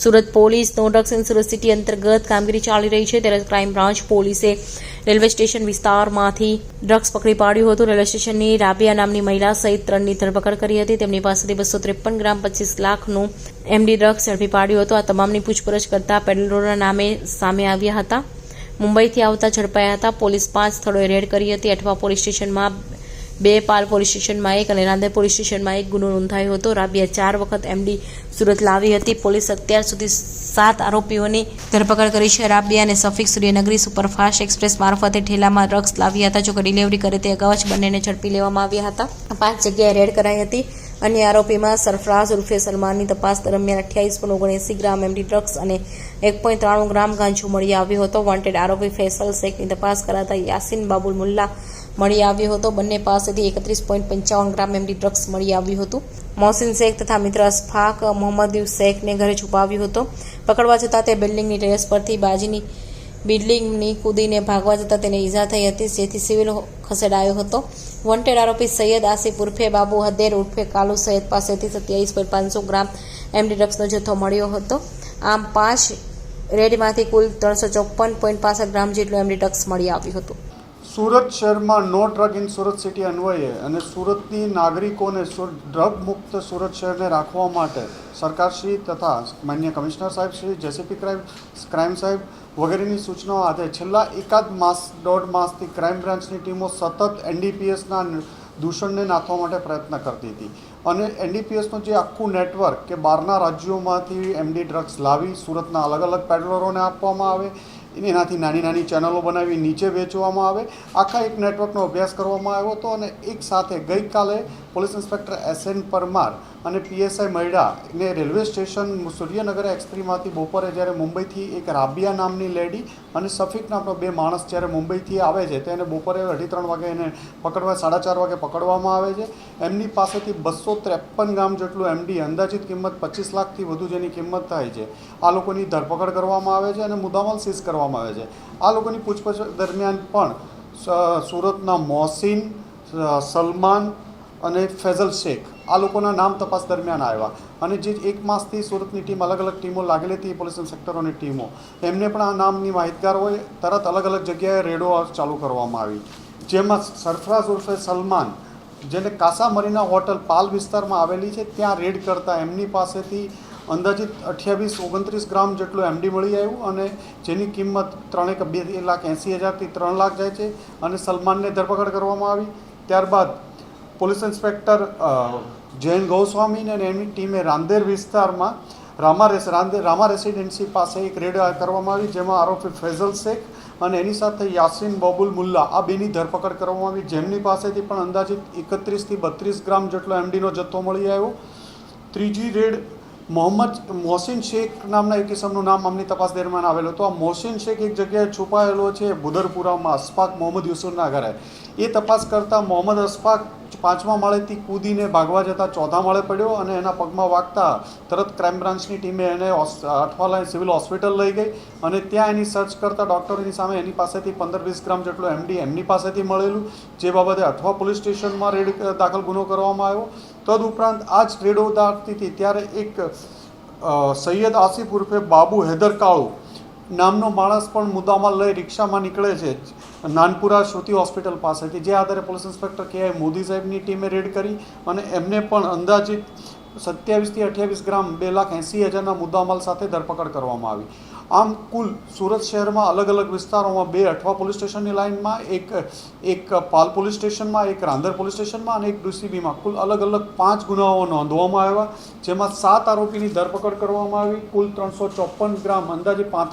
Surat police નો drugs in Surat city અંતર્ગત કામગીરી ચાલી રહી છે ત્યારે ક્રાઇમ બ્રાન્ચ પોલીસે રેલવે સ્ટેશન વિસ્તારમાંથી ડ્રગ્સ પકડી પાડ્યું હતું। રેલવે સ્ટેશનની રાબિયા નામની મહિલા સહિત 3ની ધરપકડ કરી હતી। તેમની પાસેથી 253 ગ્રામ 25 લાખનું એમડી ડ્રગ્સ ઝડપી પાડ્યું હતું। આ તમામની પૂછપરછ કરતા પેડલરોના નામે સામે આવ્યા હતા। મુંબઈથી આવતા ઝડપાયા હતા। પોલીસ 5 સ્થળોએ રેડ કરી હતી। અઠવા પોલીસ સ્ટેશનમાં 2, પાલ પોલીસ સ્ટેશનમાં 1 અને રાંદેર પોલીસ સ્ટેશનમાં 1 ગુનો નોંધાયો હતો। રાબિયા 4 વખત એમડી સુરત લાવી હતી। પોલીસ અત્યાર સુધી 7 આરોપીઓની ધરપકડ કરી છે। રાબિયા અને સફીક સૂર્યનગરી સુપરફાસ્ટ એક્સપ્રેસ મારફતે ઠેલામાં ડ્રગ્સ લાવ્યા હતા। જોકે ડિલિવરી કરે તે અગાઉ જ બંનેને ઝડપી લેવામાં આવ્યા હતા। 5 જગ્યાએ રેડ કરાઈ હતી। અન્ય આરોપીમાં સરફરાઝ ઉર્ફે સલમાનની તપાસ દરમિયાન 28.79 ગ્રામ એમડી ડ્રગ્સ અને 1.93 ગ્રામ ગાંજો મળી આવ્યો હતો। વોન્ટેડ આરોપી ફૈસલ શેખની તપાસ કરાતા યાસીન બાબુલ મુલ્લા મળી આવ્યો હતો। બંને પાસેથી 31.55 ગ્રામ એમડી ડ્રગ્સ મળી આવ્યું હતું। મોહસિન શેખ તથા મિત્ર અશફાક મોહમ્મદ શેખને ઘરે છુપાવ્યો હતો। પકડવા જતાં તે બિલ્ડિંગની ટેરેસ પરથી બિલ્ડિંગની કૂદીને ભાગવા જતાં તેને ઈજા થઈ હતી, જેથી સિવિલ ખસેડાયો હતો। વોન્ટેડ આરોપી સૈયદ આસિફ ઉર્ફે બાબુ હદેર ઉર્ફે કાલુ સૈયદ પાસેથી 27.500 ગ્રામ એમડી ડ્રગ્સનો જથ્થો મળ્યો હતો। આમ 5 રેડમાંથી કુલ 354.65 ગ્રામ જેટલું એમડી ડ્રગ્સ મળી આવ્યું હતું। સુરત શહેરમાં નો ડ્રગ ઇન સુરત સિટી અન્વયે અને સુરતની નાગરિકોને ડ્રગ મુક્ત સુરત શહેરને રાખવા માટે સરકારશ્રી તથા માન્ય કમિશનર સાહેબ શ્રી, જેસીપી ક્રાઇમ સાહેબ વગેરેની સૂચનાઓ આધારે છેલ્લા એકાદ માસ 1.5 માસથી ક્રાઇમ બ્રાન્ચની ટીમો સતત એનડીપીએસના દૂષણને નાથવા માટે પ્રયત્ન કરતી હતી અને એનડીપીએસનું જે આખું નેટવર્ક કે બહારના રાજ્યોમાંથી એમડી ડ્રગ્સ લાવી સુરતના અલગ અલગ પેડલરોને આપવામાં આવે, એનાથી નાની નાની ચેનલો બનાવી નીચે વેચવામાં આવે, આખા એક નેટવર્કનો અભ્યાસ કરવામાં આવ્યો હતો। અને એક સાથે ગઈકાલે પોલીસ ઇન્સ્પેક્ટર SN પરમાર અને PSI મૈડાને રેલવે સ્ટેશન સૂર્યનગર એક્સપ્રેસમાંથી બપોરે જ્યારે મુંબઈથી એક રાબિયા નામની લેડી અને સફીક નામનો 2 માણસ જ્યારે મુંબઈથી આવે છે તેને બપોરે 2:30 વાગે એને પકડવા 4:30 વાગે પકડવામાં આવે છે। એમની પાસેથી 253 ગ્રામ જેટલું એમડી અંદાજિત કિંમત 25 લાખથી વધુ જેની કિંમત થાય છે આ લોકોની ધરપકડ કરવામાં આવે છે અને મુદ્દામાલ સીઝ કરવામાં આવે છે। આ લોકોની પૂછપરછ દરમિયાન પણ સુરતના મોહસિન, સલમાન અને ફૈઝલ શેખ આ લોકોના નામ તપાસ દરમિયાન આવ્યા અને જે 1 માસથી સુરતની ટીમ અલગ અલગ ટીમો લાગેલી હતી, પોલીસ ઇન્સ્પેક્ટરોની ટીમો, એમને પણ આ નામની માહિતગાર હોય તરત અલગ અલગ જગ્યાએ રેડો ચાલુ કરવામાં આવી, જેમાં સરફરાઝ ઉર્ફે સલમાન જેને કાસા મરીના હોટલ પાલ વિસ્તારમાં આવેલી છે ત્યાં રેડ કરતા એમની પાસેથી અંદાજિત 28-29 ગ્રામ જેટલું એમડી મળી આવ્યું અને જેની કિંમત 2,80,000થી 3 લાખ જાય છે અને સલમાનને ધરપકડ કરવામાં આવી। ત્યારબાદ પોલીસ ઇન્સ્પેક્ટર જૈન ગોસ્વામી અને એમની ટીમે રાંદેર વિસ્તારમાં રામા રેસિડેન્સી પાસે એક રેડ કરવામાં આવી, જેમાં આરોપી ફૈઝલ શેખ અને એની સાથે યાસીન બાબુલ મુલ્લા આ બેની ધરપકડ કરવામાં આવી, જેમની પાસેથી પણ અંદાજિત 31થી 32 ગ્રામ જેટલો એમડીનો જથ્થો મળી આવ્યો। ત્રીજી રેડ મોહસિન શેખ નામના એક કિસમનું નામ આમની તપાસ દરમિયાન આવેલો હતો। આ મોહસિન શેખ એક જગ્યાએ છુપાયેલો છે બુદરપુરામાં અશફાક મોહમ્મદ યુસુફના ઘરે। એ તપાસ કરતાં મોહમ્મદ અશફાક 5મા માળેથી કૂદીને ભાગવા જતાં 4થા માળે પડ્યો અને એના પગમાં વાગતા તરત ક્રાઇમ બ્રાન્ચની ટીમે એને અઠવાલા સિવિલ હોસ્પિટલ લઈ ગઈ અને ત્યાં એની સર્ચ કરતાં ડૉક્ટરોની સામે એની પાસેથી 15-20 ગ્રામ જેટલું એમડી એમની પાસેથી મળેલું, જે બાબતે અઠવા પોલીસ સ્ટેશનમાં રેડ દાખલ ગુનો કરવામાં આવ્યો। તદુપરાંત આ જ રેડો દાખતી હતી ત્યારે એક સૈયદ આસિફ ઉર્ફે બાબુ હૈદર કાળુ નામનો માણસ પણ મુદ્દામાલ લઈ રિક્ષામાં નીકળે છે નાનપુરા શ્રુતિ હોસ્પિટલ પાસેથી, જે આધારે પોલીસ ઇન્સ્પેક્ટર KI મોદી સાહેબની ટીમે રેડ કરી અને એમને પણ અંદાજિત 27થી 28 ગ્રામ 2,80,000ના મુદ્દામાલ સાથે ધરપકડ કરવામાં આવી। આમ કુલ સુરત શહેરમાં અલગ અલગ વિસ્તારોમાં 2 અઠવા પોલીસ સ્ટેશનની લાઇનમાં, એક પાલ પોલીસ સ્ટેશનમાં, એક રાંદેર પોલીસ સ્ટેશનમાં અને એક DCBમાં કુલ અલગ અલગ 5 ગુનાઓ નોંધવામાં આવ્યા, જેમાં 7 આરોપીની ધરપકડ કરવામાં આવી। કુલ 354 ગ્રામ અંદાજે 35